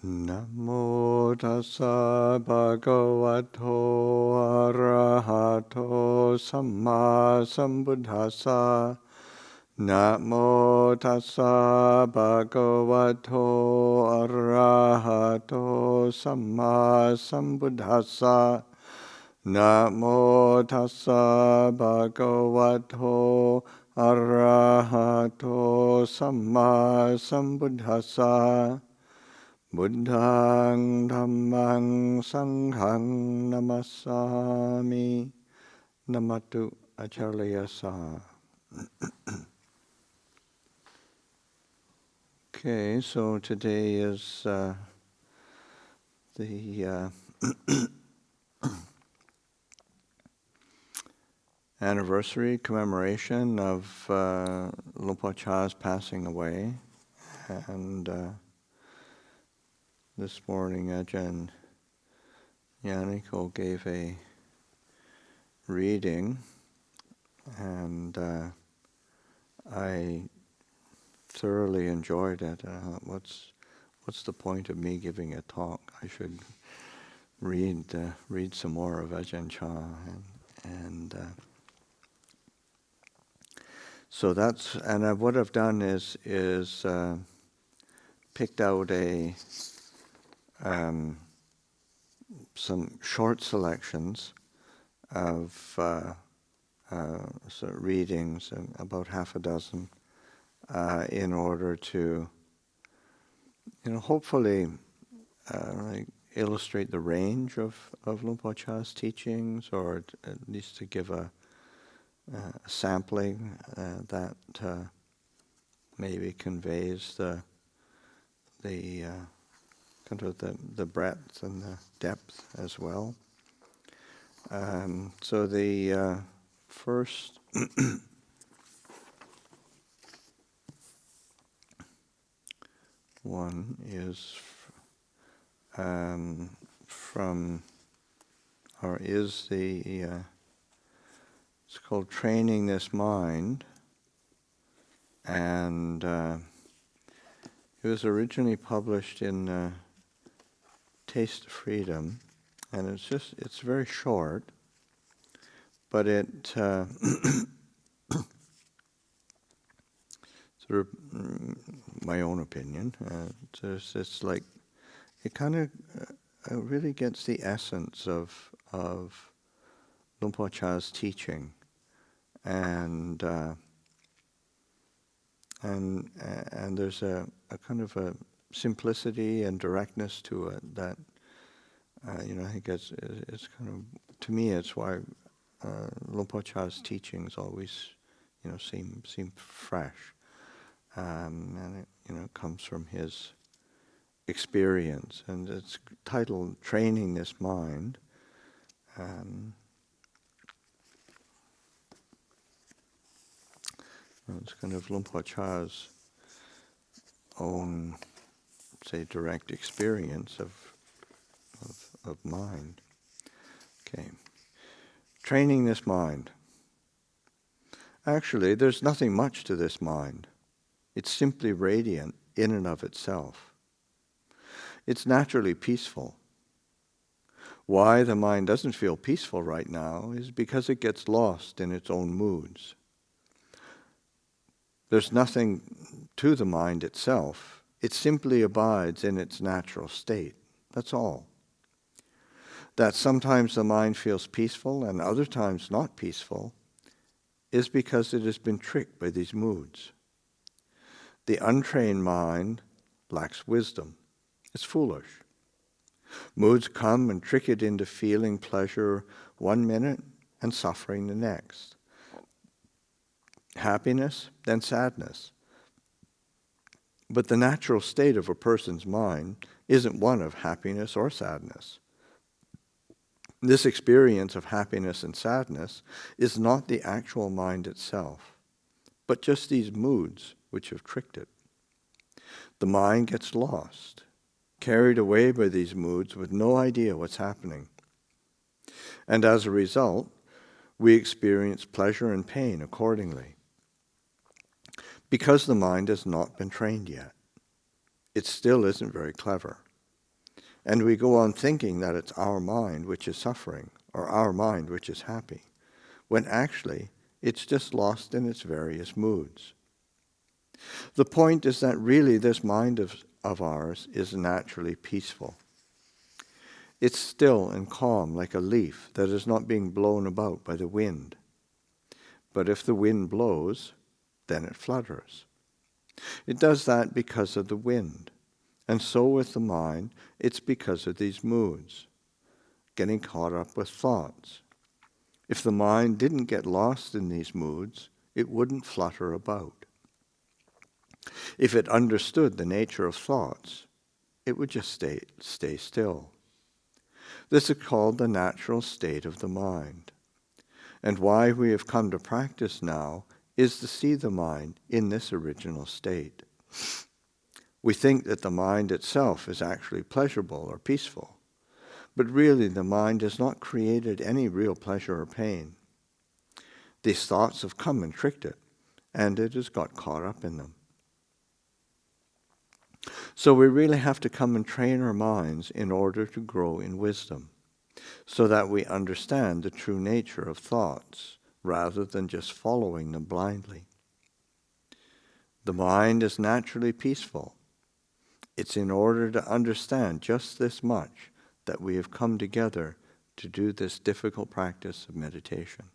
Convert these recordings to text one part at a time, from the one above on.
Namo tassa bhagavato arahato samma sambuddhassa. Namo tassa bhagavato arahato samma sambuddhassa. Namo tassa bhagavato arahato samma sambuddhassa. Buddhaṃ dhammāṃ saṅghāṃ namassāmi. Namatu acharya-sa. Okay, so today is the anniversary commemoration of Luang Chah's passing away, and this morning Ajahn Yaniko gave a reading, and I thoroughly enjoyed it. What's the point of me giving a talk? I should read some more of Ajahn Chah, and so that's, and what I've done is picked out some short selections of sort of readings, about half a dozen, in order to, hopefully illustrate the range of Luang Chah's teachings, or at least to give a sampling that maybe conveys the kind of the breadth and the depth as well. So the first one is it's called Training This Mind, and it was originally published in Taste of Freedom, and it's very short, but it sort of, my own opinion, it's like, it kind of really gets the essence of Luang Chah's teaching, and there's a kind of a simplicity and directness to it that I think it's kind of, to me, it's why Luang Chah's teachings always seem fresh, and it comes from his experience, and it's titled Training This Mind. It's kind of Luang Chah's own, say, direct experience of mind. Okay. Training this mind. Actually, there's nothing much to this mind. It's simply radiant in and of itself. It's naturally peaceful. Why the mind doesn't feel peaceful right now is because it gets lost in its own moods. There's nothing to the mind itself. It simply abides in its natural state. That's all. That sometimes the mind feels peaceful and other times not peaceful is because it has been tricked by these moods. The untrained mind lacks wisdom. It's foolish. Moods come and trick it into feeling pleasure one minute and suffering the next. Happiness, then sadness. But the natural state of a person's mind isn't one of happiness or sadness. This experience of happiness and sadness is not the actual mind itself, but just these moods which have tricked it. The mind gets lost, carried away by these moods with no idea what's happening. And as a result, we experience pleasure and pain accordingly. Because the mind has not been trained yet. It still isn't very clever. And we go on thinking that it's our mind which is suffering, or our mind which is happy, when actually it's just lost in its various moods. The point is that really this mind of ours is naturally peaceful. It's still and calm like a leaf that is not being blown about by the wind. But if the wind blows, then it flutters. It does that because of the wind. And so with the mind, it's because of these moods, getting caught up with thoughts. If the mind didn't get lost in these moods, it wouldn't flutter about. If it understood the nature of thoughts, it would just stay still. This is called the natural state of the mind. And why we have come to practice now is to see the mind in this original state. We think that the mind itself is actually pleasurable or peaceful, but really the mind has not created any real pleasure or pain. These thoughts have come and tricked it, and it has got caught up in them. So we really have to come and train our minds in order to grow in wisdom, so that we understand the true nature of thoughts, rather than just following them blindly. The mind is naturally peaceful. It's in order to understand just this much that we have come together to do this difficult practice of meditation.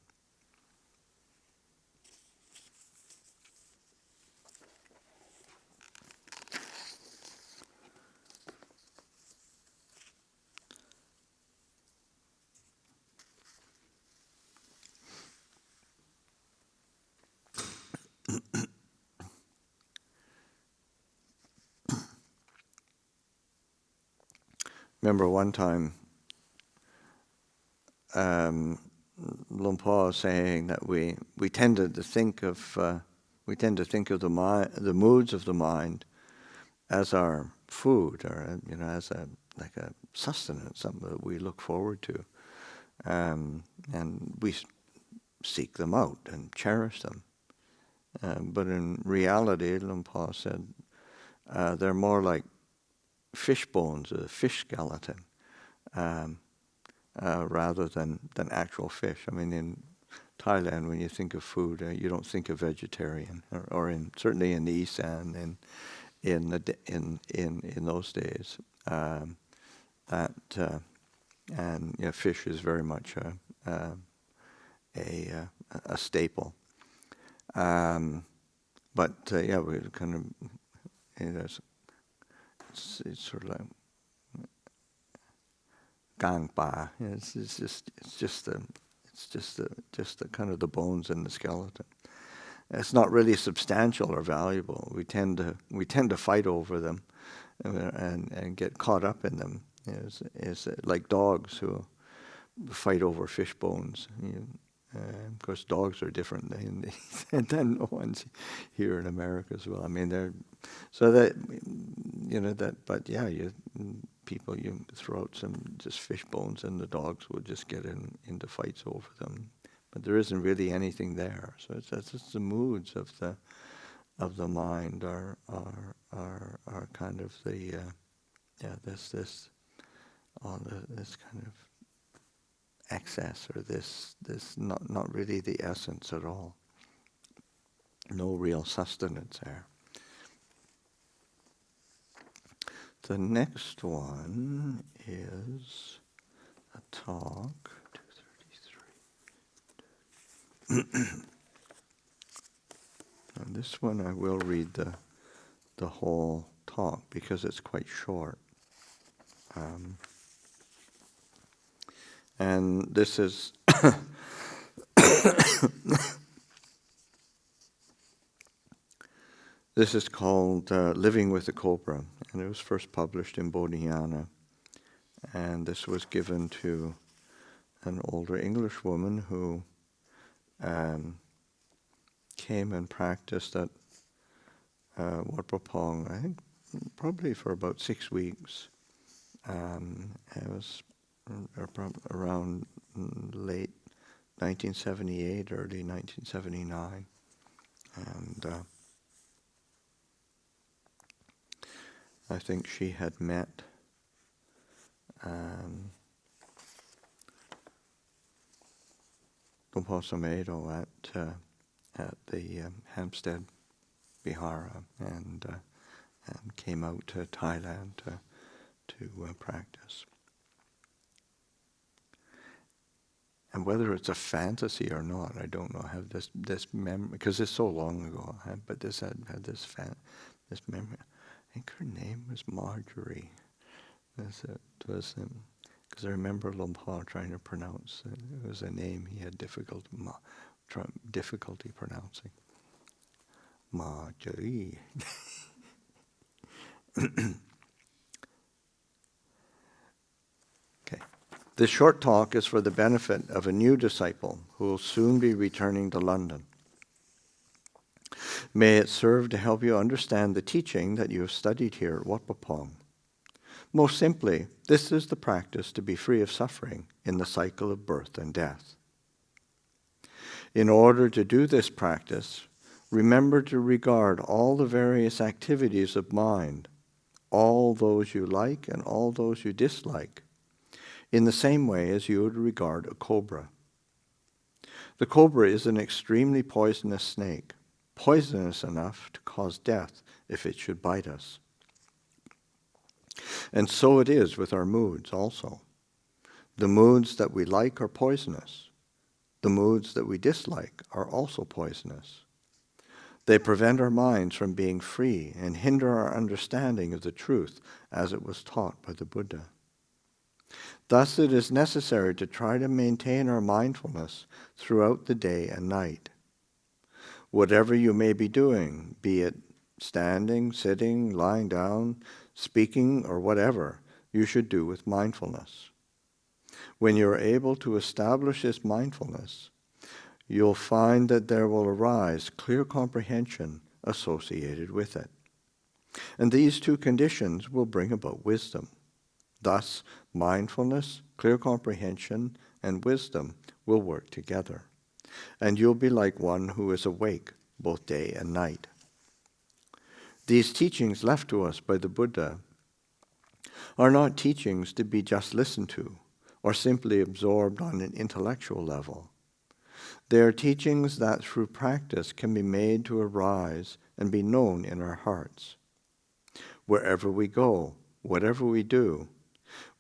Remember one time, Luang Por saying that we tend to think of the moods of the mind as our food, or as a sustenance, something that we look forward to, and we seek them out and cherish them. But in reality, Luang Por said they're more like fish bones, a fish skeleton, rather than actual fish. I mean, in Thailand, when you think of food, you don't think of vegetarian, or certainly in the Isan, in those days, fish is very much a staple. But we kind of it's sort of like gang pa. It's just the kind of the bones and the skeleton. It's not really substantial or valuable. We tend to fight over them and get caught up in them. It's like dogs who fight over fish bones. Of course, dogs are different than the ones here in America as well. I mean, people, you throw out some just fish bones and the dogs will just get into fights over them. But there isn't really anything there. So it's just the moods of the mind are kind of this kind of excess, or this not really the essence at all. No real sustenance there. The next one is a talk. 233. And this one I will read the whole talk because it's quite short. And this is this is called Living with the Cobra, and it was first published in Bodhinyana. And this was given to an older English woman who came and practiced at Wat Pho Phong, I think probably for about 6 weeks. It was around late 1978, early 1979. And I think she had met Lumpur Sumedho at the Hampstead Vihara and came out to Thailand to practice. And whether it's a fantasy or not, I don't know. I have this memory, because it's so long ago, but this had this memory. I think her name was Marjorie. Because I remember Lumpur trying to pronounce it. It was a name he had difficulty pronouncing. Marjorie. Okay. This short talk is for the benefit of a new disciple who will soon be returning to London. May it serve to help you understand the teaching that you have studied here at Wat Pah Pong. Most simply, this is the practice to be free of suffering in the cycle of birth and death. In order to do this practice, remember to regard all the various activities of mind, all those you like and all those you dislike, in the same way as you would regard a cobra. The cobra is an extremely poisonous snake, poisonous enough to cause death if it should bite us. And so it is with our moods also. The moods that we like are poisonous. The moods that we dislike are also poisonous. They prevent our minds from being free and hinder our understanding of the truth as it was taught by the Buddha. Thus it is necessary to try to maintain our mindfulness throughout the day and night. Whatever you may be doing, be it standing, sitting, lying down, speaking, or whatever, you should do with mindfulness. When you are able to establish this mindfulness, you'll find that there will arise clear comprehension associated with it. And these two conditions will bring about wisdom. Thus, mindfulness, clear comprehension, and wisdom will work together. And you'll be like one who is awake both day and night. These teachings left to us by the Buddha are not teachings to be just listened to or simply absorbed on an intellectual level. They are teachings that through practice can be made to arise and be known in our hearts. Wherever we go, whatever we do,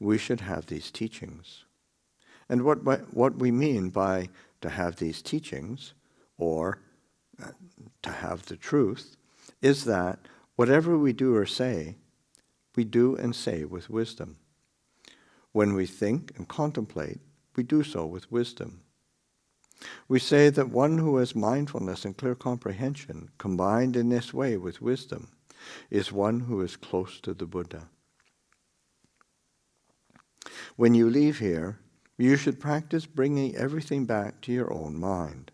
we should have these teachings. And what we mean by to have these teachings, or to have the truth, is that whatever we do or say, we do and say with wisdom. When we think and contemplate, we do so with wisdom. We say that one who has mindfulness and clear comprehension combined in this way with wisdom is one who is close to the Buddha. When you leave here, you should practice bringing everything back to your own mind.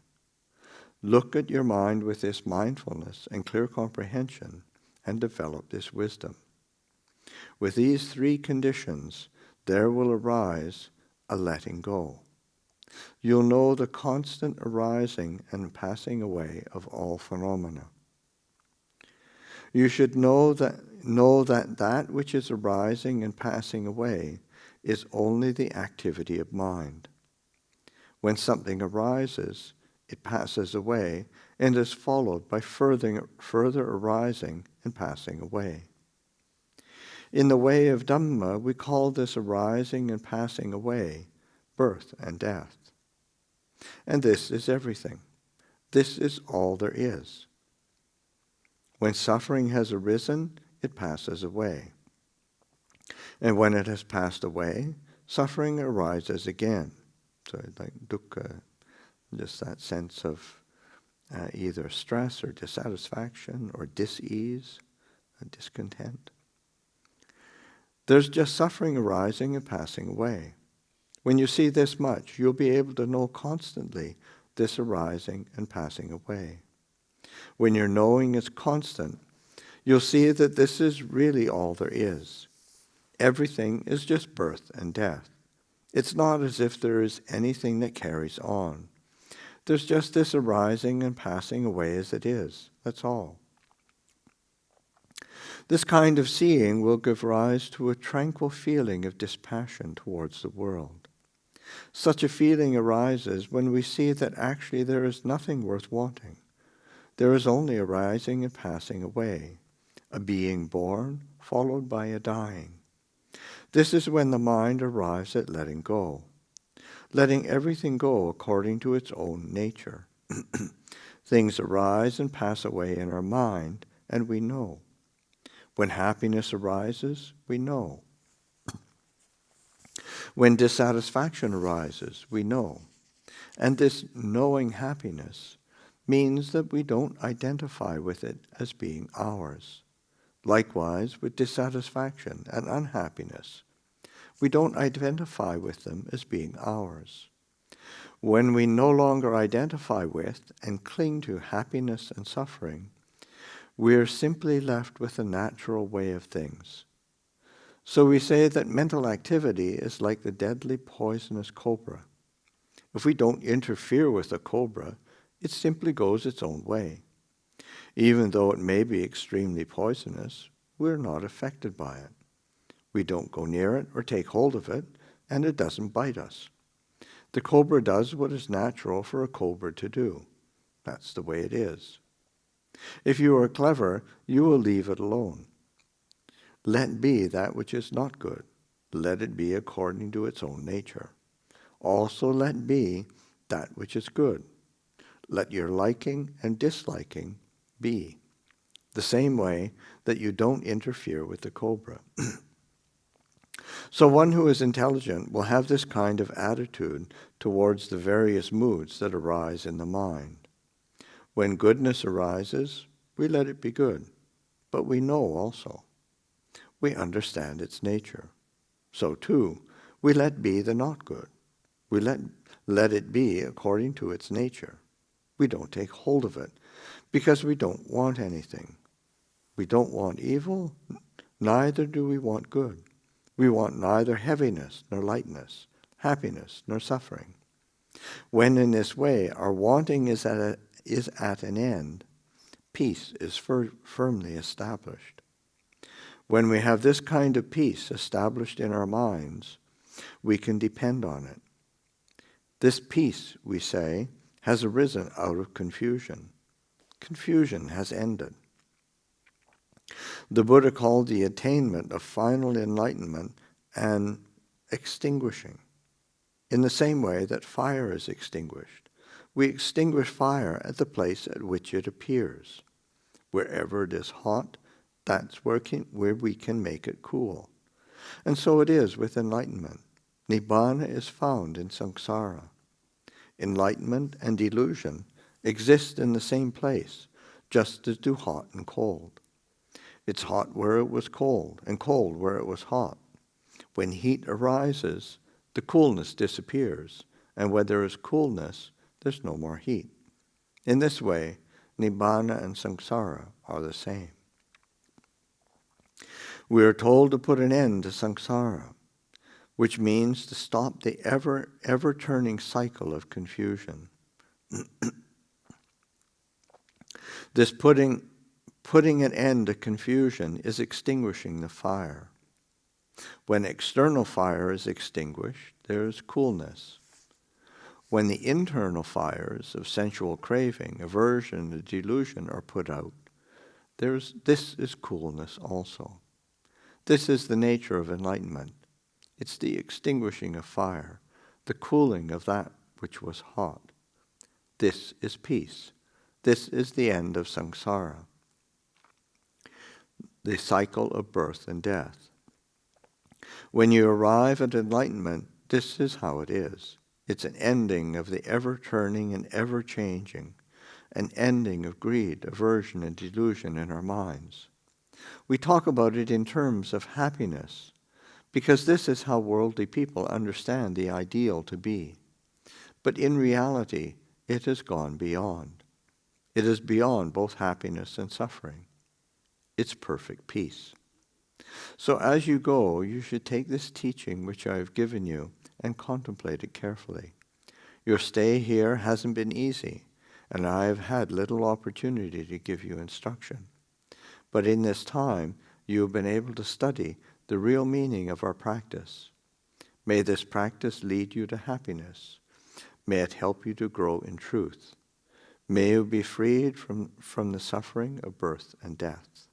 Look at your mind with this mindfulness and clear comprehension and develop this wisdom. With these three conditions, there will arise a letting go. You'll know the constant arising and passing away of all phenomena. You should know that which is arising and passing away is only the activity of mind. When something arises, it passes away and is followed by further arising and passing away. In the way of Dhamma, we call this arising and passing away birth and death. And this is everything. This is all there is. When suffering has arisen, it passes away. And when it has passed away, suffering arises again. So like dukkha, just that sense of either stress or dissatisfaction or dis-ease, discontent. There's just suffering arising and passing away. When you see this much, you'll be able to know constantly this arising and passing away. When your knowing is constant, you'll see that this is really all there is. Everything is just birth and death. It's not as if there is anything that carries on. There's just this arising and passing away as it is. That's all. This kind of seeing will give rise to a tranquil feeling of dispassion towards the world. Such a feeling arises when we see that actually there is nothing worth wanting. There is only a rising and passing away, a being born followed by a dying. This is when the mind arrives at letting go, letting everything go according to its own nature. Things arise and pass away in our mind, and we know. When happiness arises, we know. When dissatisfaction arises, we know. And this knowing happiness means that we don't identify with it as being ours. Likewise, with dissatisfaction and unhappiness, we don't identify with them as being ours. When we no longer identify with and cling to happiness and suffering, we are simply left with the natural way of things. So we say that mental activity is like the deadly poisonous cobra. If we don't interfere with the cobra, it simply goes its own way. Even though it may be extremely poisonous, we're not affected by it. We don't go near it or take hold of it, and it doesn't bite us. The cobra does what is natural for a cobra to do. That's the way it is. If you are clever, you will leave it alone. Let be that which is not good. Let it be according to its own nature. Also let be that which is good. Let your liking and disliking be, the same way that you don't interfere with the cobra. So one who is intelligent will have this kind of attitude towards the various moods that arise in the mind. When goodness arises, we let it be good, but we know also. We understand its nature. So too, we let be the not good. We let it be according to its nature. We don't take hold of it because we don't want anything. We don't want evil, neither do we want good. We want neither heaviness nor lightness, happiness nor suffering. When in this way our wanting is at an end, peace is firmly established. When we have this kind of peace established in our minds, we can depend on it. This peace, we say, has arisen out of confusion. Confusion has ended. The Buddha called the attainment of final enlightenment an extinguishing. In the same way that fire is extinguished, we extinguish fire at the place at which it appears. Wherever it is hot, that's where we can make it cool. And so it is with enlightenment. Nibbana is found in samsara. Enlightenment and delusion exist in the same place, just as do hot and cold. It's hot where it was cold, and cold where it was hot. When heat arises, the coolness disappears, and where there is coolness, there's no more heat. In this way, Nibbana and samsara are the same. We are told to put an end to samsara, which means to stop the ever-turning cycle of confusion. This putting an end to confusion is extinguishing the fire. When external fire is extinguished, there is coolness. When the internal fires of sensual craving, aversion, and delusion are put out, this is coolness also. This is the nature of enlightenment. It's the extinguishing of fire, the cooling of that which was hot. This is peace. This is the end of samsara, the cycle of birth and death. When you arrive at enlightenment, this is how it is. It's an ending of the ever-turning and ever-changing, an ending of greed, aversion, and delusion in our minds. We talk about it in terms of happiness, because this is how worldly people understand the ideal to be. But in reality, it has gone beyond. It is beyond both happiness and suffering. It's perfect peace. So as you go, you should take this teaching which I have given you and contemplate it carefully. Your stay here hasn't been easy, and I have had little opportunity to give you instruction. But in this time, you have been able to study the real meaning of our practice. May this practice lead you to happiness. May it help you to grow in truth. May you be freed from the suffering of birth and death.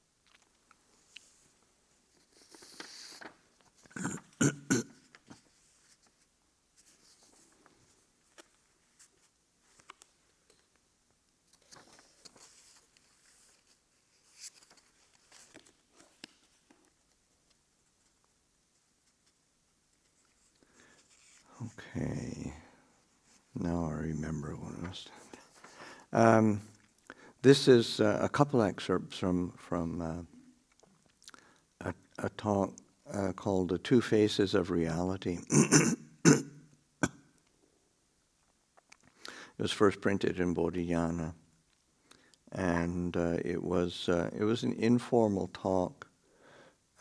Okay, now I remember what I was. This is a couple excerpts from a talk called "The Two Faces of Reality." It was first printed in Bodhiyana, and it was an informal talk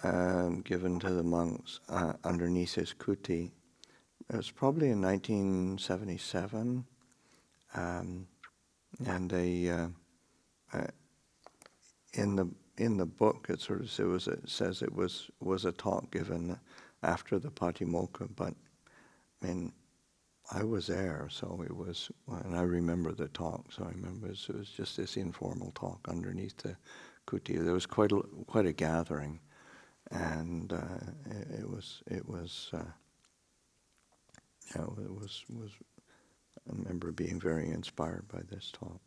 given to the monks underneath his kuti. It was probably in 1977, and they in the book it sort of says it was a talk given after the Patimokkha, but I mean I was there, so it was, and I remember the talk. So I remember it was just this informal talk underneath the kuti. There was quite a gathering, and it was. I remember being very inspired by this talk.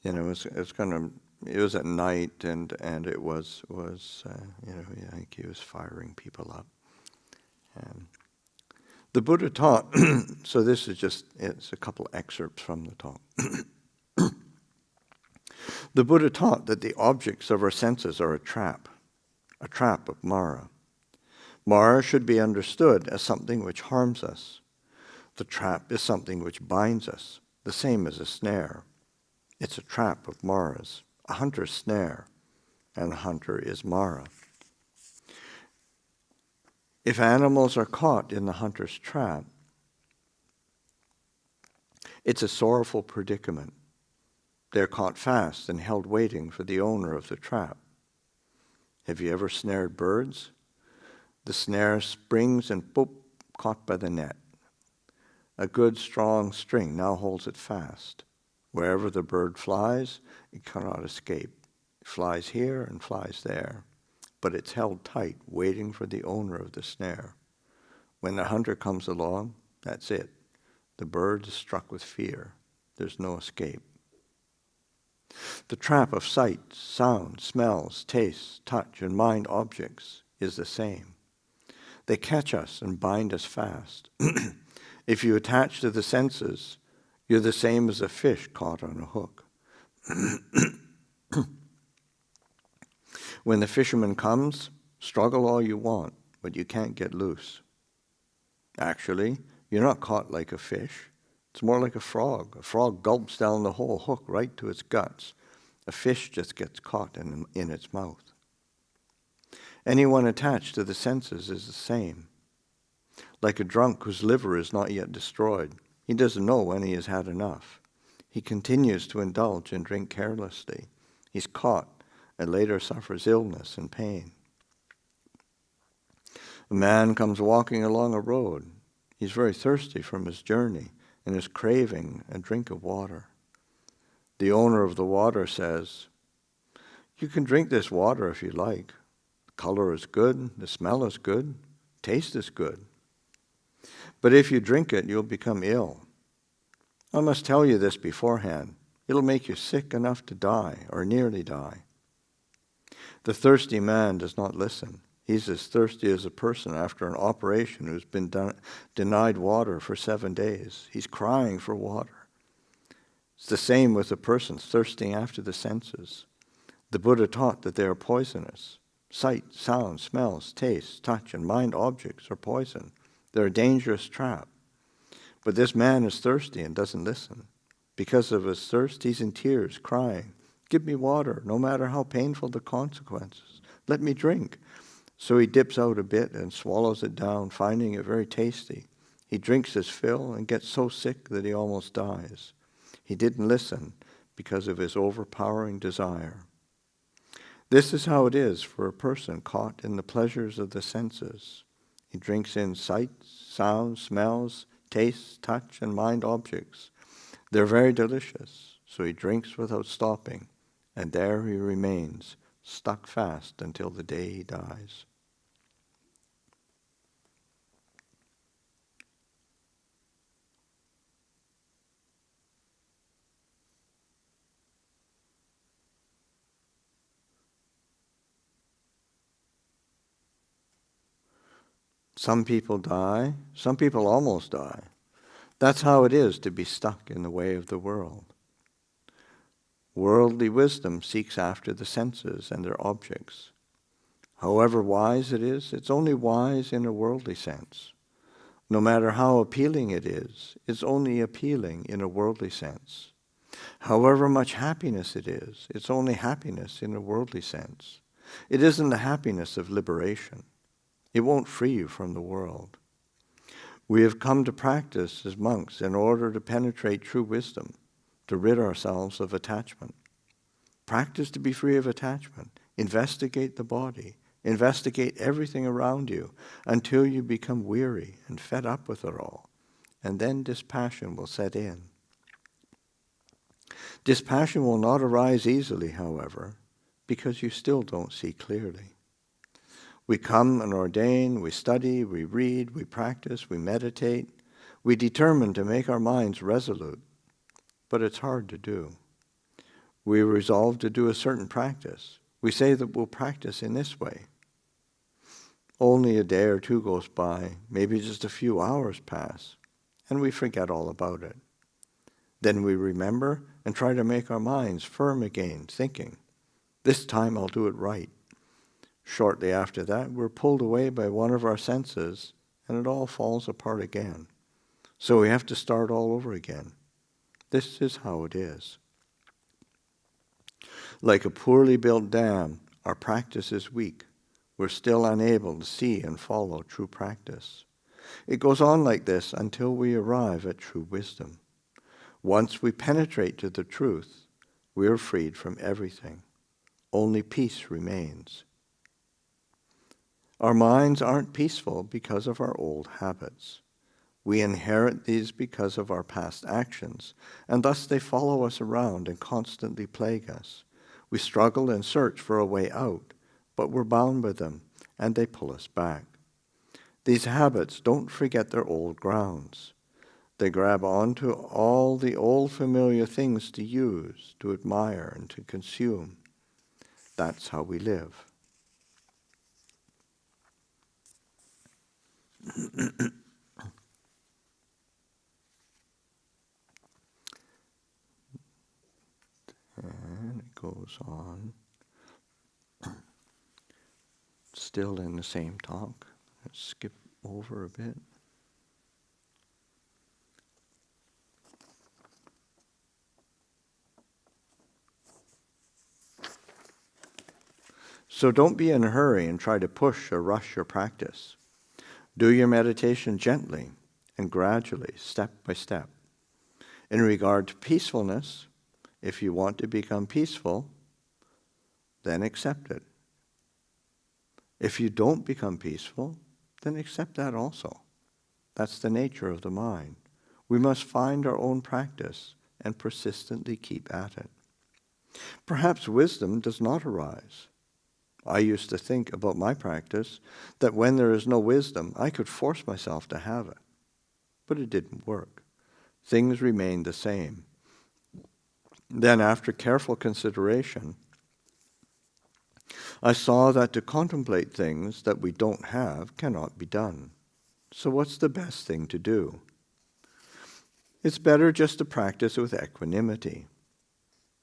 It was at night, and it was I think he was firing people up. The Buddha taught. So this is it's a couple excerpts from the talk. The Buddha taught that the objects of our senses are a trap of Mara. Mara should be understood as something which harms us. The trap is something which binds us, the same as a snare. It's a trap of Maras, a hunter's snare, and the hunter is Mara. If animals are caught in the hunter's trap, it's a sorrowful predicament. They're caught fast and held waiting for the owner of the trap. Have you ever snared birds? The snare springs and boop, caught by the net. A good strong string now holds it fast. Wherever the bird flies, it cannot escape. It flies here and flies there, but it's held tight, waiting for the owner of the snare. When the hunter comes along, that's it. The bird is struck with fear. There's no escape. The trap of sight, sound, smells, tastes, touch, and mind objects is the same. They catch us and bind us fast. If you attach to the senses, you're the same as a fish caught on a hook. When the fisherman comes, struggle all you want, but you can't get loose. Actually, you're not caught like a fish. It's more like a frog. A frog gulps down the whole hook right to its guts. A fish just gets caught in its mouth. Anyone attached to the senses is the same. Like a drunk whose liver is not yet destroyed. He doesn't know when he has had enough. He continues to indulge and drink carelessly. He's caught and later suffers illness and pain. A man comes walking along a road. He's very thirsty from his journey and is craving a drink of water. The owner of the water says, "You can drink this water if you like. The color is good, the smell is good, taste is good. But if you drink it, you'll become ill. I must tell you this beforehand. It'll make you sick enough to die or nearly die." The thirsty man does not listen. He's as thirsty as a person after an operation who's been denied water for 7 days. He's crying for water. It's the same with a person thirsting after the senses. The Buddha taught that they are poisonous. Sight, sound, smells, taste, touch, and mind objects are poison. They're a dangerous trap. But this man is thirsty and doesn't listen. Because of his thirst, he's in tears, crying, "Give me water, no matter how painful the consequences. Let me drink." So he dips out a bit and swallows it down, finding it very tasty. He drinks his fill and gets so sick that he almost dies. He didn't listen because of his overpowering desire. This is how it is for a person caught in the pleasures of the senses. He drinks in sights, sounds, smells, tastes, touch, and mind objects. They're very delicious, so he drinks without stopping, and there he remains, stuck fast until the day he dies. Some people die, some people almost die. That's how it is to be stuck in the way of the world. Worldly wisdom seeks after the senses and their objects. However wise it is, it's only wise in a worldly sense. No matter how appealing it is, it's only appealing in a worldly sense. However much happiness it is, it's only happiness in a worldly sense. It isn't the happiness of liberation. It won't free you from the world. We have come to practice as monks in order to penetrate true wisdom, to rid ourselves of attachment. Practice to be free of attachment. Investigate the body. Investigate everything around you until you become weary and fed up with it all. And then dispassion will set in. Dispassion will not arise easily, however, because you still don't see clearly. We come and ordain, we study, we read, we practice, we meditate. We determine to make our minds resolute, but it's hard to do. We resolve to do a certain practice. We say that we'll practice in this way. Only a day or two goes by, maybe just a few hours pass, and we forget all about it. Then we remember and try to make our minds firm again, thinking, this time I'll do it right. Shortly after that, we're pulled away by one of our senses, and it all falls apart again. So we have to start all over again. This is how it is. Like a poorly built dam, our practice is weak. We're still unable to see and follow true practice. It goes on like this until we arrive at true wisdom. Once we penetrate to the truth, we are freed from everything. Only peace remains. Our minds aren't peaceful because of our old habits. We inherit these because of our past actions, and thus they follow us around and constantly plague us. We struggle and search for a way out, but we're bound by them, and they pull us back. These habits don't forget their old grounds. They grab onto all the old familiar things to use, to admire, and to consume. That's how we live. And it goes on. Still in the same talk. Let's skip over a bit. So don't be in a hurry and try to push or rush your practice. Do your meditation gently and gradually, step by step. In regard to peacefulness, if you want to become peaceful, then accept it. If you don't become peaceful, then accept that also. That's the nature of the mind. We must find our own practice and persistently keep at it. Perhaps wisdom does not arise. I used to think about my practice that when there is no wisdom, I could force myself to have it. But it didn't work. Things remained the same. Then, after careful consideration, I saw that to contemplate things that we don't have cannot be done. So what's the best thing to do? It's better just to practice with equanimity.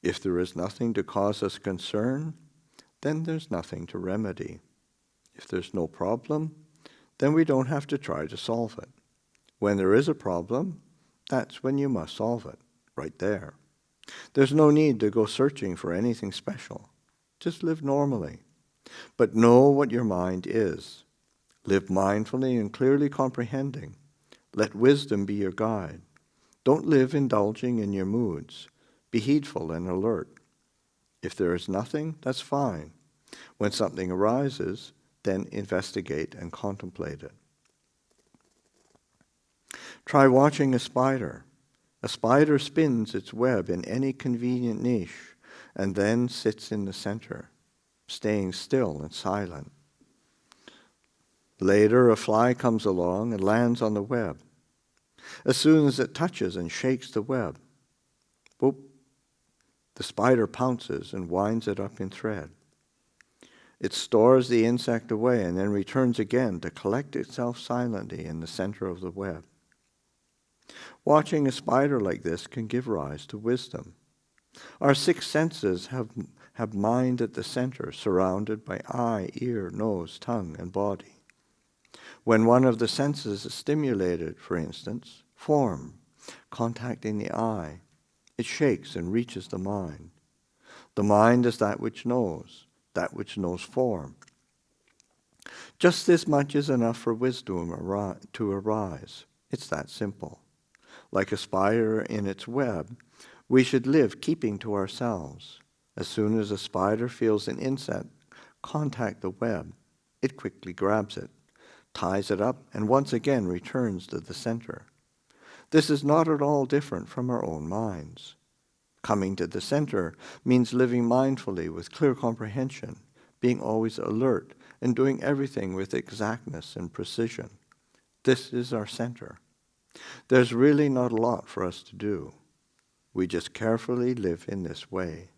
If there is nothing to cause us concern, then there's nothing to remedy. If there's no problem, then we don't have to try to solve it. When there is a problem, that's when you must solve it, right there. There's no need to go searching for anything special. Just live normally. But know what your mind is. Live mindfully and clearly comprehending. Let wisdom be your guide. Don't live indulging in your moods. Be heedful and alert. If there is nothing, that's fine. When something arises, then investigate and contemplate it. Try watching a spider. A spider spins its web in any convenient niche and then sits in the center, staying still and silent. Later, a fly comes along and lands on the web. As soon as it touches and shakes the web, boop, the spider pounces and winds it up in thread. It stores the insect away and then returns again to collect itself silently in the center of the web. Watching a spider like this can give rise to wisdom. Our six senses have mind at the center, surrounded by eye, ear, nose, tongue, and body. When one of the senses is stimulated, for instance, form, contacting the eye, it shakes and reaches the mind. The mind is that which knows form. Just this much is enough for wisdom to arise. It's that simple. Like a spider in its web, we should live keeping to ourselves. As soon as a spider feels an insect contact the web, it quickly grabs it, ties it up, and once again returns to the center. This is not at all different from our own minds. Coming to the center means living mindfully with clear comprehension, being always alert, and doing everything with exactness and precision. This is our center. There's really not a lot for us to do. We just carefully live in this way.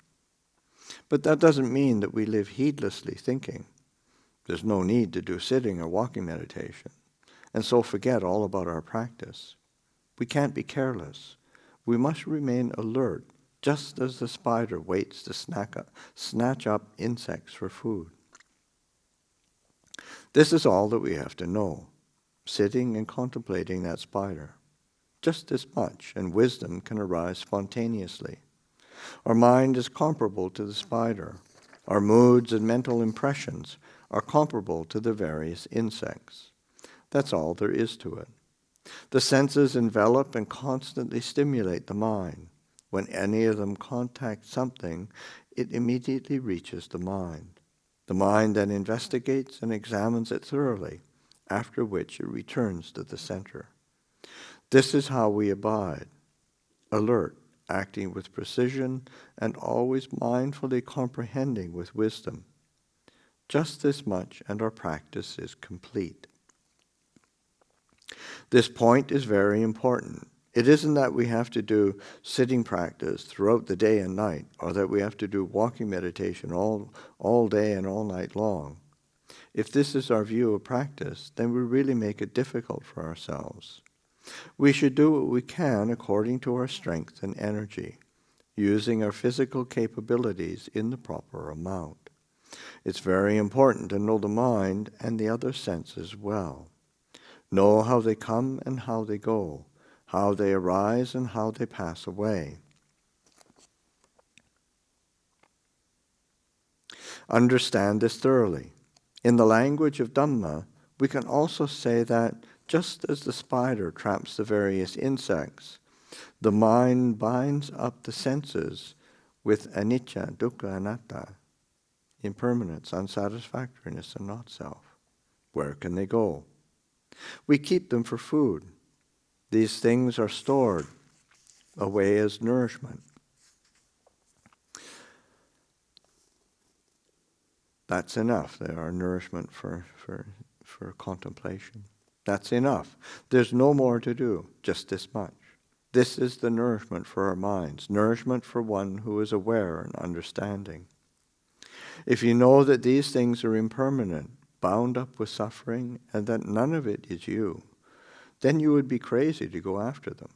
But that doesn't mean that we live heedlessly thinking. There's no need to do sitting or walking meditation, and so forget all about our practice. We can't be careless. We must remain alert, just as the spider waits to snatch up insects for food. This is all that we have to know, sitting and contemplating that spider. Just this much, and wisdom can arise spontaneously. Our mind is comparable to the spider. Our moods and mental impressions are comparable to the various insects. That's all there is to it. The senses envelop and constantly stimulate the mind. When any of them contact something, it immediately reaches the mind. The mind then investigates and examines it thoroughly, after which it returns to the center. This is how we abide, alert, acting with precision, and always mindfully comprehending with wisdom. Just this much, and our practice is complete. This point is very important. It isn't that we have to do sitting practice throughout the day and night, or that we have to do walking meditation all day and all night long. If this is our view of practice, then we really make it difficult for ourselves. We should do what we can according to our strength and energy, using our physical capabilities in the proper amount. It's very important to know the mind and the other senses well. Know how they come and how they go, how they arise and how they pass away. Understand this thoroughly. In the language of Dhamma, we can also say that just as the spider traps the various insects, the mind binds up the senses with anicca, dukkha, anatta, impermanence, unsatisfactoriness, and not-self. Where can they go? We keep them for food. These things are stored away as nourishment. That's enough. They are nourishment for contemplation. That's enough. There's no more to do, just this much. This is the nourishment for our minds, nourishment for one who is aware and understanding. If you know that these things are impermanent, bound up with suffering, and that none of it is you, then you would be crazy to go after them.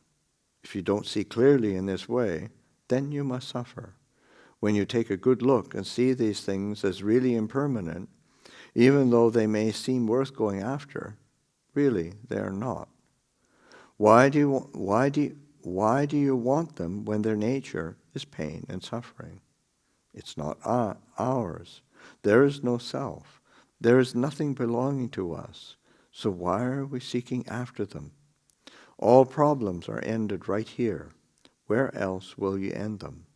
If you don't see clearly in this way, then you must suffer. When you take a good look and see these things as really impermanent, even though they may seem worth going after, really they are not. Why do you want them when their nature is pain and suffering? It's not ours. There is no self. There is nothing belonging to us. So why are we seeking after them? All problems are ended right here. Where else will you end them?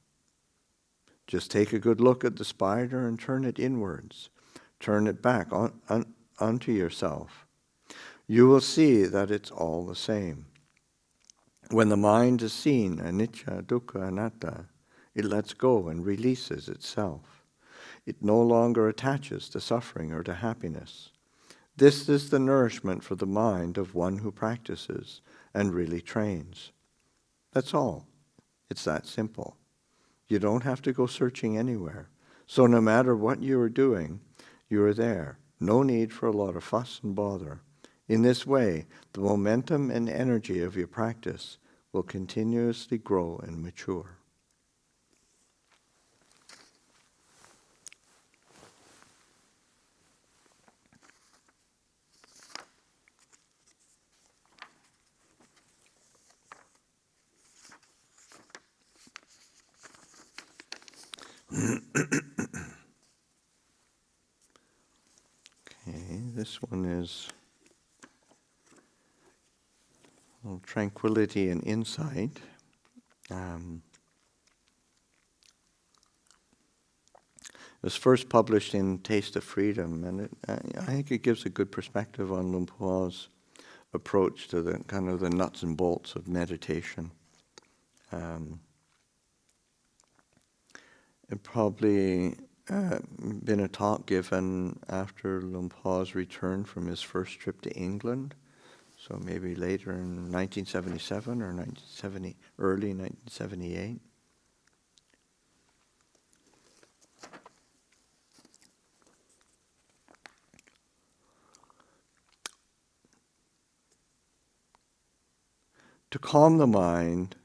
Just take a good look at the spider and turn it inwards. Turn it back onto yourself. You will see that it's all the same. When the mind has seen anicca, dukkha, anatta, it lets go and releases itself. It no longer attaches to suffering or to happiness. This is the nourishment for the mind of one who practices and really trains. That's all. It's that simple. You don't have to go searching anywhere. So no matter what you are doing, you are there. No need for a lot of fuss and bother. In this way, the momentum and energy of your practice will continuously grow and mature. Okay, this one is Tranquility and Insight. It was first published in Taste of Freedom, and I think it gives a good perspective on Luang Por's approach to the kind of the nuts and bolts of meditation. It probably been a talk given after Luang Por's return from his first trip to England, so maybe later in 1977 or early 1978. To calm the mind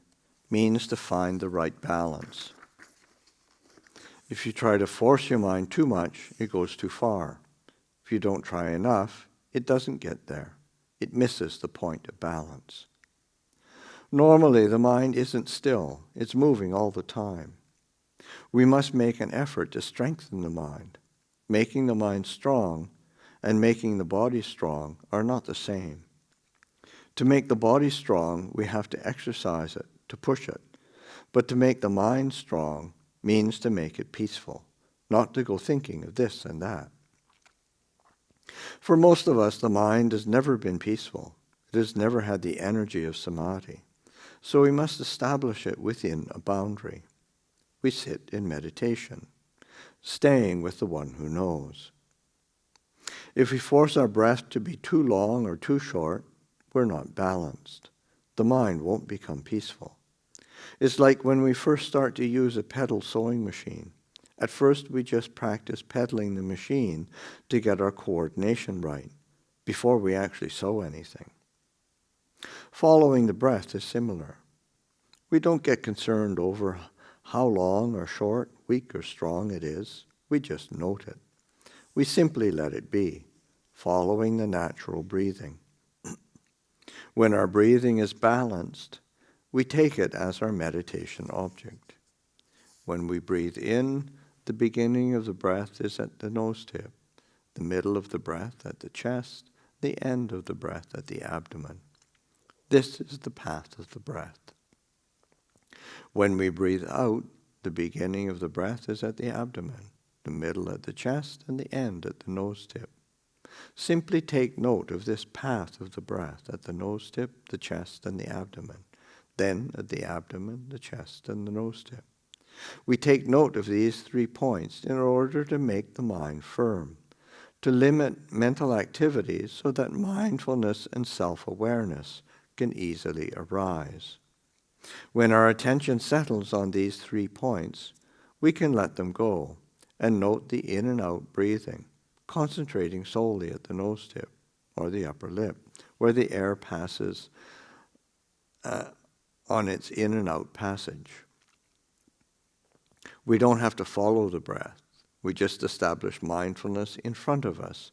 means to find the right balance. If you try to force your mind too much, it goes too far. If you don't try enough, it doesn't get there. It misses the point of balance. Normally, the mind isn't still. It's moving all the time. We must make an effort to strengthen the mind. Making the mind strong and making the body strong are not the same. To make the body strong, we have to exercise it, to push it. But to make the mind strong means to make it peaceful, not to go thinking of this and that. For most of us, the mind has never been peaceful. It has never had the energy of samadhi. So we must establish it within a boundary. We sit in meditation, staying with the one who knows. If we force our breath to be too long or too short, we're not balanced. The mind won't become peaceful. It's like when we first start to use a pedal sewing machine. At first we just practice pedaling the machine to get our coordination right before we actually sew anything. Following the breath is similar. We don't get concerned over how long or short, weak or strong it is. We just note it. We simply let it be, following the natural breathing. When our breathing is balanced, we take it as our meditation object. When we breathe in, the beginning of the breath is at the nose tip, the middle of the breath at the chest, the end of the breath at the abdomen. This is the path of the breath. When we breathe out, the beginning of the breath is at the abdomen, the middle at the chest, and the end at the nose tip. Simply take note of this path of the breath at the nose tip, the chest, and the abdomen. Then at the abdomen, the chest, and the nose tip. We take note of these 3 points in order to make the mind firm, to limit mental activities so that mindfulness and self-awareness can easily arise. When our attention settles on these 3 points, we can let them go and note the in and out breathing, concentrating solely at the nose tip or the upper lip, where the air passes on its in and out passage. We don't have to follow the breath. We just establish mindfulness in front of us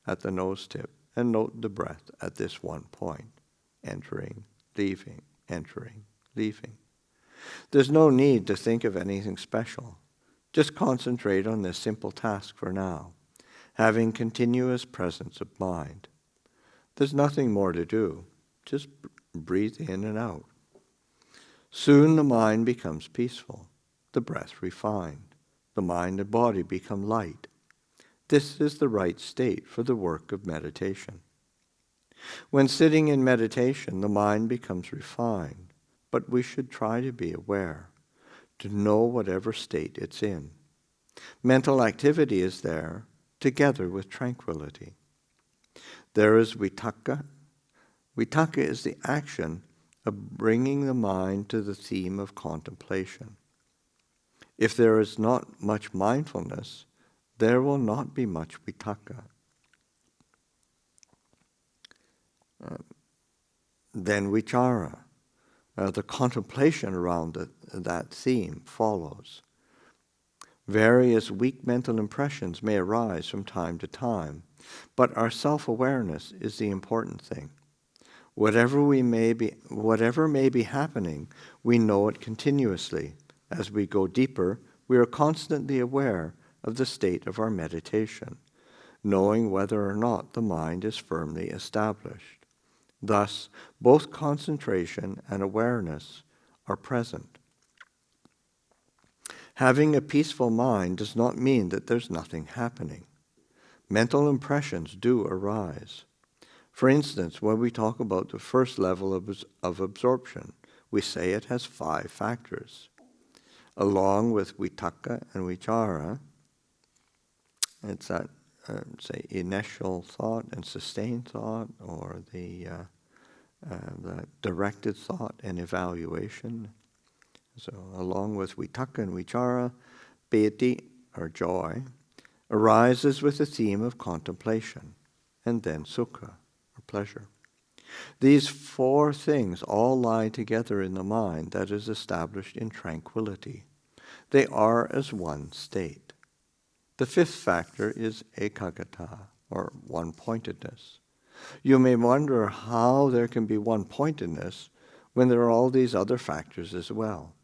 at the nose tip and note the breath at this one point, entering, leaving, entering, leaving. There's no need to think of anything special. Just concentrate on this simple task for now, having continuous presence of mind. There's nothing more to do. Just breathe in and out. Soon the mind becomes peaceful, the breath refined, the mind and body become light. This is the right state for the work of meditation. When sitting in meditation, the mind becomes refined, but we should try to be aware, to know whatever state it's in. Mental activity is there, together with tranquility. There is vitakka. Vitakka is the action of bringing the mind to the theme of contemplation. If there is not much mindfulness, there will not be much vitakka. Then vichara, the contemplation around that theme follows. Various weak mental impressions may arise from time to time, but our self-awareness is the important thing. Whatever may be happening, we know it continuously. As we go deeper, we are constantly aware of the state of our meditation, knowing whether or not the mind is firmly established. Thus, both concentration and awareness are present. Having a peaceful mind does not mean that there's nothing happening. Mental impressions do arise. For instance, when we talk about the first level of absorption, we say it has 5 factors. Along with vitakka and vichara, it's that, say, initial thought and sustained thought, or the directed thought and evaluation. So along with vitakka and vichara, piti, or joy, arises with the theme of contemplation, and then sukha, or pleasure. These 4 things all lie together in the mind that is established in tranquility. They are as one state. The 5th factor is ekaggata, or one-pointedness. You may wonder how there can be one-pointedness when there are all these other factors as well.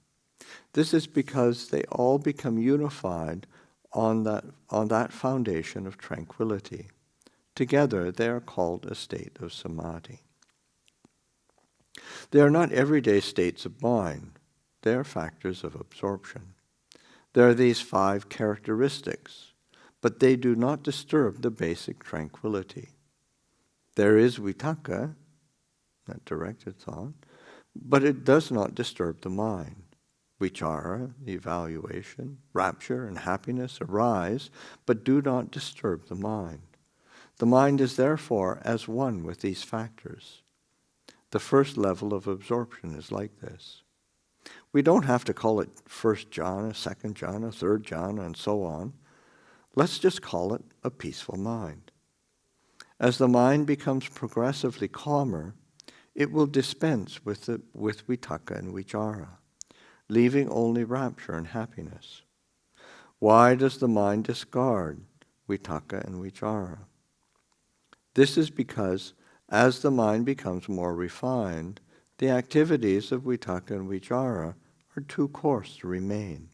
This is because they all become unified on that foundation of tranquility. Together they are called a state of samadhi. They are not everyday states of mind. They are factors of absorption. There are these 5 characteristics, but they do not disturb the basic tranquility. There is vitakka, that directed thought, but it does not disturb the mind. Vichara, the evaluation, rapture, and happiness arise, but do not disturb the mind. The mind is therefore as one with these factors. The first level of absorption is like this. We don't have to call it first jhana, second jhana, third jhana, and so on. Let's just call it a peaceful mind. As the mind becomes progressively calmer, it will dispense with vitakka and vichara, leaving only rapture and happiness. Why does the mind discard vitakka and vichara? This is because as the mind becomes more refined, the activities of vitakka and vichara are too coarse to remain.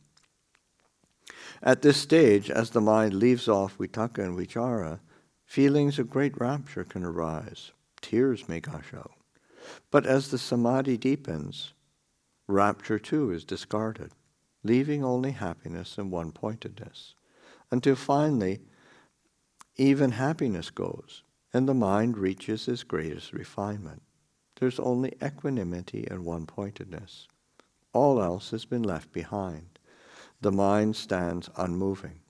At this stage, as the mind leaves off vitakka and vichara, feelings of great rapture can arise. Tears may gush out. But as the samadhi deepens, rapture too is discarded, leaving only happiness and one-pointedness, until finally even happiness goes, and the mind reaches its greatest refinement. There's only equanimity and one-pointedness. All else has been left behind. The mind stands unmoving.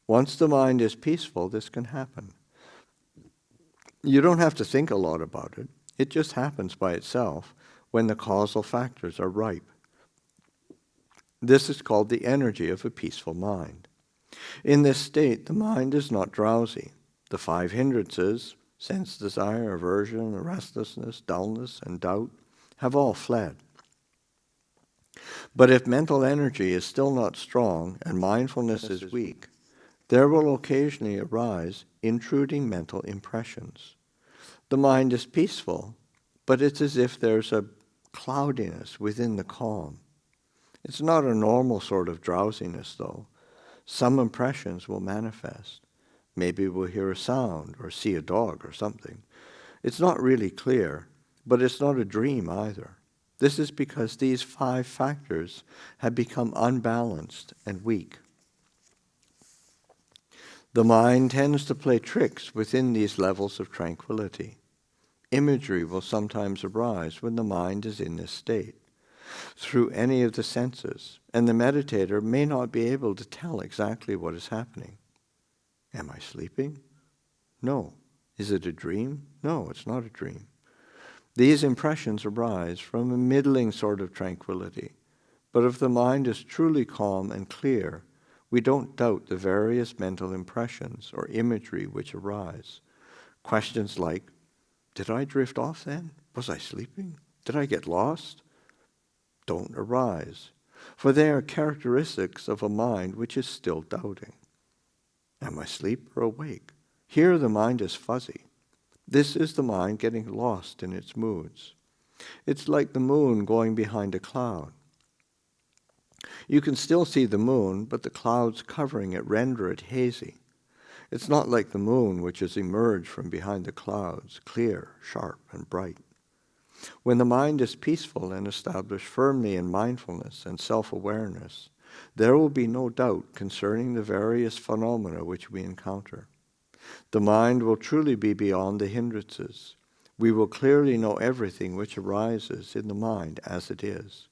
Once the mind is peaceful, this can happen. You don't have to think a lot about it. It just happens by itself when the causal factors are ripe. This is called the energy of a peaceful mind. In this state, the mind is not drowsy. The 5 hindrances, sense desire, aversion, restlessness, dullness, and doubt, have all fled. But if mental energy is still not strong and mindfulness is weak, there will occasionally arise intruding mental impressions. The mind is peaceful, but it's as if there's a cloudiness within the calm. It's not a normal sort of drowsiness, though. Some impressions will manifest. Maybe we'll hear a sound or see a dog or something. It's not really clear, but it's not a dream either. This is because these 5 factors have become unbalanced and weak. The mind tends to play tricks within these levels of tranquility. Imagery will sometimes arise when the mind is in this state, through any of the senses, and the meditator may not be able to tell exactly what is happening. Am I sleeping? No. Is it a dream? No, it's not a dream. These impressions arise from a middling sort of tranquility, but if the mind is truly calm and clear, we don't doubt the various mental impressions or imagery which arise. Questions like, did I drift off then? Was I sleeping? Did I get lost? Don't arise, for they are characteristics of a mind which is still doubting. Am I asleep or awake? Here the mind is fuzzy. This is the mind getting lost in its moods. It's like the moon going behind a cloud. You can still see the moon, but the clouds covering it render it hazy. It's not like the moon which has emerged from behind the clouds, clear, sharp, and bright. When the mind is peaceful and established firmly in mindfulness and self-awareness, there will be no doubt concerning the various phenomena which we encounter. The mind will truly be beyond the hindrances. We will clearly know everything which arises in the mind as it is.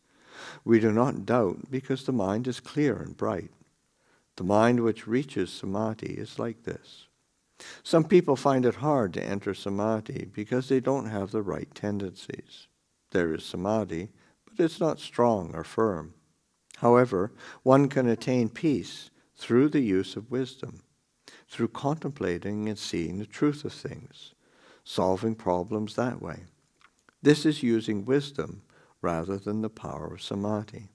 We do not doubt because the mind is clear and bright. The mind which reaches samadhi is like this. Some people find it hard to enter samadhi because they don't have the right tendencies. There is samadhi, but it's not strong or firm. However, one can attain peace through the use of wisdom, through contemplating and seeing the truth of things, solving problems that way. This is using wisdom rather than the power of samadhi.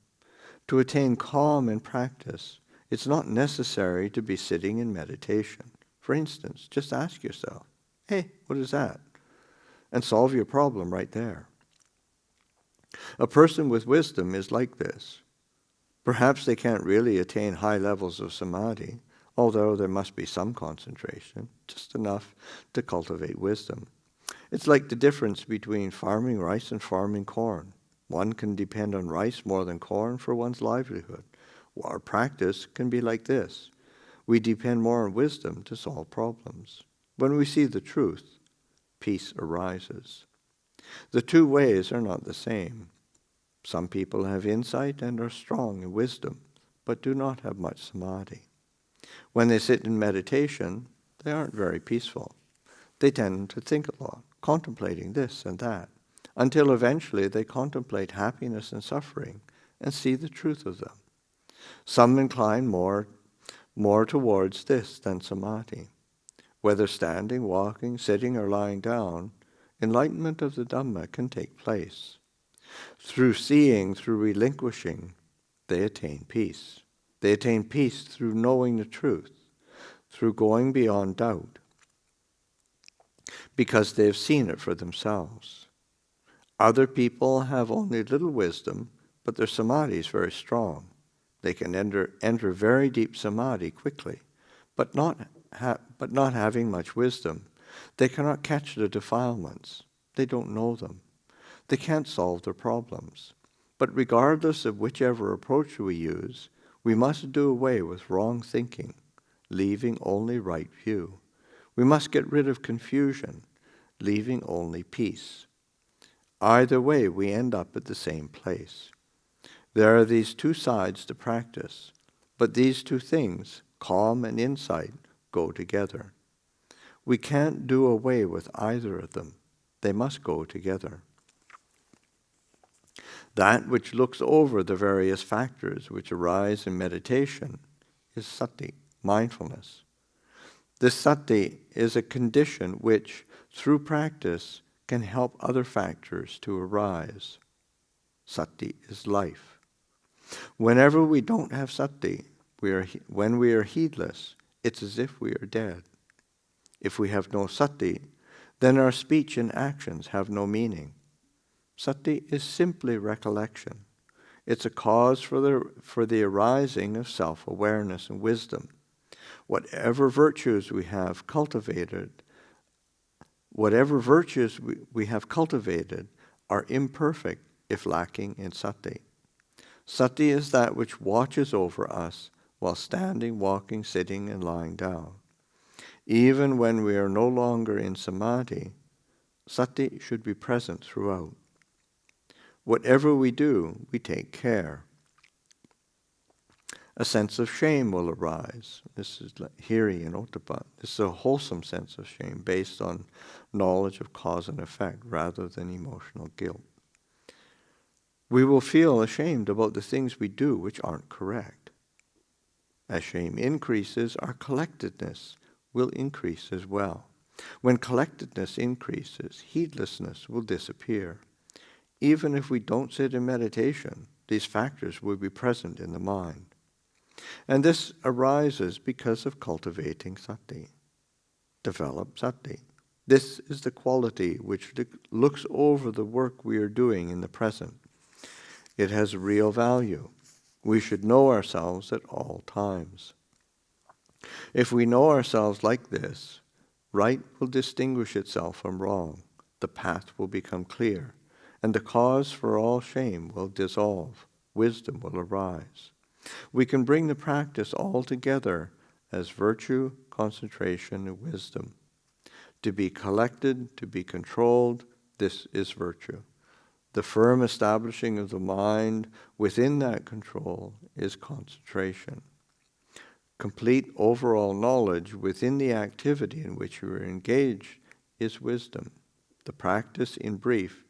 To attain calm in practice, it's not necessary to be sitting in meditation. For instance, just ask yourself, hey, what is that? And solve your problem right there. A person with wisdom is like this. Perhaps they can't really attain high levels of samadhi, although there must be some concentration, just enough to cultivate wisdom. It's like the difference between farming rice and farming corn. One can depend on rice more than corn for one's livelihood. Our practice can be like this. We depend more on wisdom to solve problems. When we see the truth, peace arises. The two ways are not the same. Some people have insight and are strong in wisdom, but do not have much samadhi. When they sit in meditation, they aren't very peaceful. They tend to think a lot, contemplating this and that, until eventually they contemplate happiness and suffering and see the truth of them. Some incline more towards this than samadhi. Whether standing, walking, sitting, or lying down, enlightenment of the Dhamma can take place. Through seeing, through relinquishing, they attain peace. They attain peace through knowing the truth, through going beyond doubt, because they have seen it for themselves. Other people have only little wisdom, but their samadhi is very strong. They can enter very deep samadhi quickly, but not having much wisdom. They cannot catch the defilements. They don't know them. They can't solve their problems. But regardless of whichever approach we use, we must do away with wrong thinking, leaving only right view. We must get rid of confusion, leaving only peace. Either way, we end up at the same place. There are these two sides to practice, but these two things, calm and insight, go together. We can't do away with either of them. They must go together. That which looks over the various factors which arise in meditation is sati, mindfulness. This sati is a condition which, through practice, can help other factors to arise. Sati is life. Whenever we don't have sati, when we are heedless, it's as if we are dead. If we have no sati, then our speech and actions have no meaning. Sati is simply recollection. It's a cause for the arising of self-awareness and wisdom. Whatever virtues we have cultivated Whatever virtues we have cultivated are imperfect if lacking in sati. Sati is that which watches over us while standing, walking, sitting, and lying down. Even when we are no longer in samadhi, sati should be present throughout. Whatever we do, we take care. A sense of shame will arise. This is like hiri and ottappa. This is a wholesome sense of shame based on knowledge of cause and effect rather than emotional guilt. We will feel ashamed about the things we do which aren't correct. As shame increases, our collectedness will increase as well. When collectedness increases, heedlessness will disappear. Even if we don't sit in meditation, these factors will be present in the mind. And this arises because of cultivating sati. Develop sati. This is the quality which looks over the work we are doing in the present. It has real value. We should know ourselves at all times. If we know ourselves like this, right will distinguish itself from wrong. The path will become clear, and the cause for all shame will dissolve. Wisdom will arise. We can bring the practice all together as virtue, concentration, and wisdom. To be collected, to be controlled, this is virtue. The firm establishing of the mind within that control is concentration. Complete overall knowledge within the activity in which you are engaged is wisdom. The practice, in brief,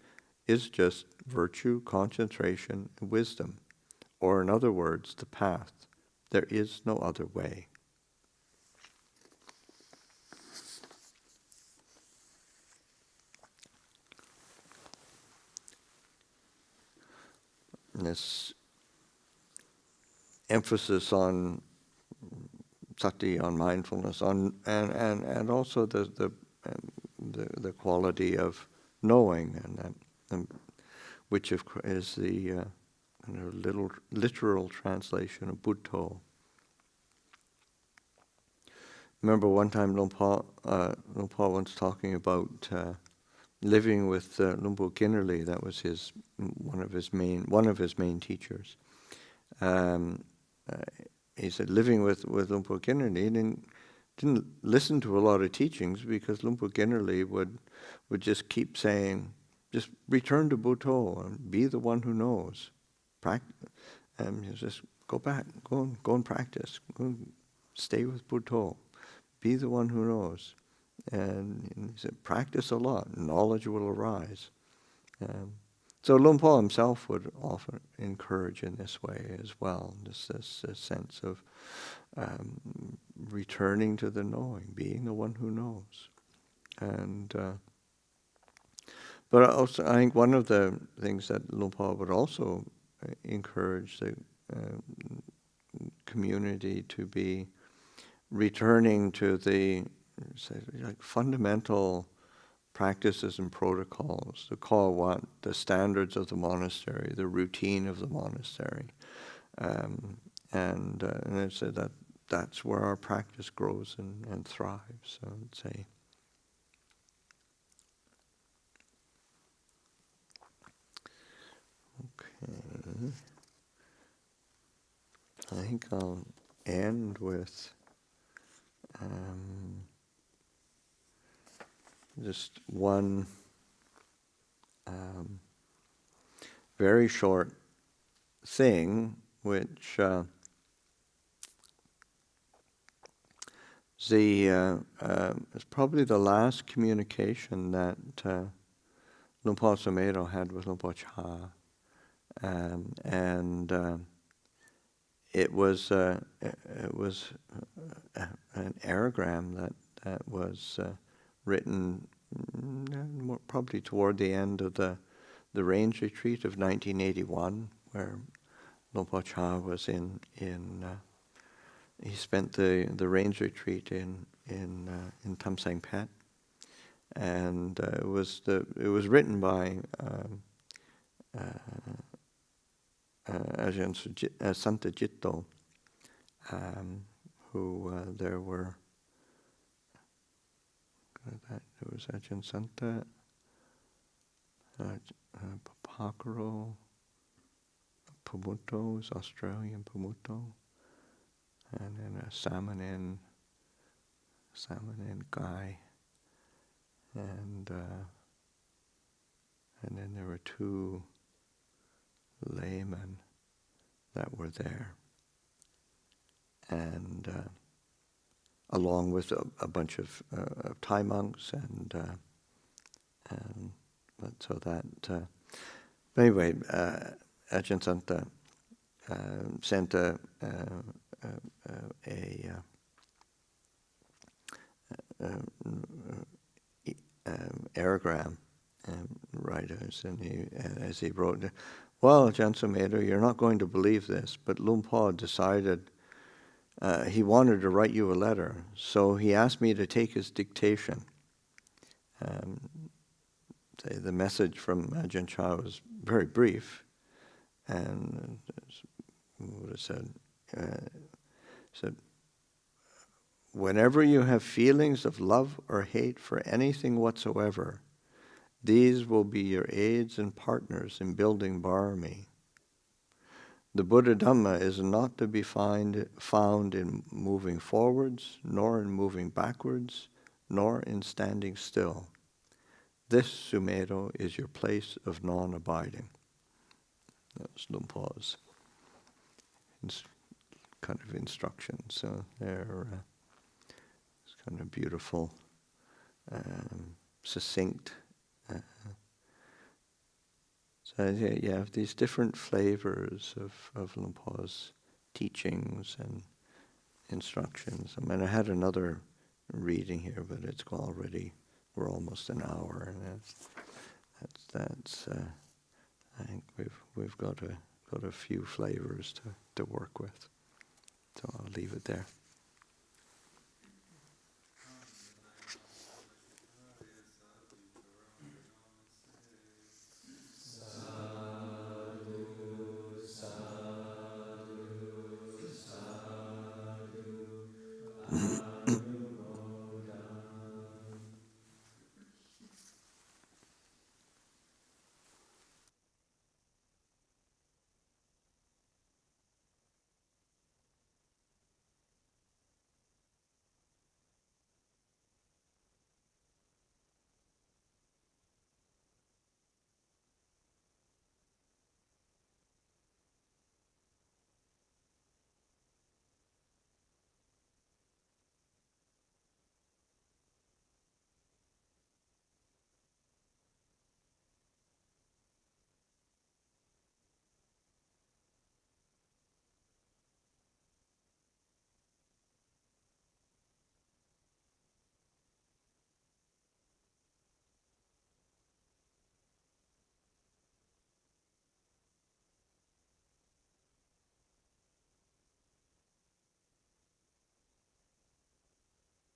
is just virtue, concentration, and wisdom. Or in other words, the path. There is no other way. And this emphasis on sati, on mindfulness, and also the quality of knowing, and which is the literal translation of Buddho. Remember one time Luang Por once talking about living with Luang Por Kinnerly. That was one of his main teachers. He said living with Luang Por Kinnerly, he didn't listen to a lot of teachings because Luang Por Kinnerly would just keep saying, just return to Buddho and be the one who knows. And just go back, go and practice, go and stay with Buddho, be the one who knows. And he said, practice a lot, knowledge will arise. So Luang Por himself would often encourage in this way as well, this sense of returning to the knowing, being the one who knows. And but also, I think one of the things that Luang Por would also encourage the community to be returning to the fundamental practices and protocols, the call the standards of the monastery, the routine of the monastery, and I said that's where our practice grows and thrives. So I'd say. Okay. I think I'll end with just one very short thing, which is probably the last communication that Luang Por Sumedho had with Luang Por Chah. It was an aerogram that was written probably toward the end of the Rains Retreat of 1981, where Luang Por Chah was he spent the Rains Retreat in Tam Sang Phet, and it was written by Ajahn Santa Jitto, who there were There was Ajahn Santa, Papakaro, Pamuto, is Australian Pamuto, and then a Samanin guy, and then there were two laymen that were there, and along with a bunch of Thai monks, but so that. But anyway, Ajahn Santa sent a aerogram writers, and as he wrote, well, Ajahn Sumedho, you're not going to believe this, but Lumpur decided he wanted to write you a letter, so he asked me to take his dictation. The message from Ajahn Chah was very brief, and what it said, whenever you have feelings of love or hate for anything whatsoever, these will be your aids and partners in building Bharami. The Buddha Dhamma is not to be found in moving forwards, nor in moving backwards, nor in standing still. This, Sumedho, is your place of non-abiding. That's Lumpur's kind of instructions. So they're it's kind of beautiful, succinct. So you have these different flavors of Lumpur's teachings and instructions. I mean, I had another reading here, but it's already, we're almost an hour, and that's I think we've got a few flavors to work with. So I'll leave it there.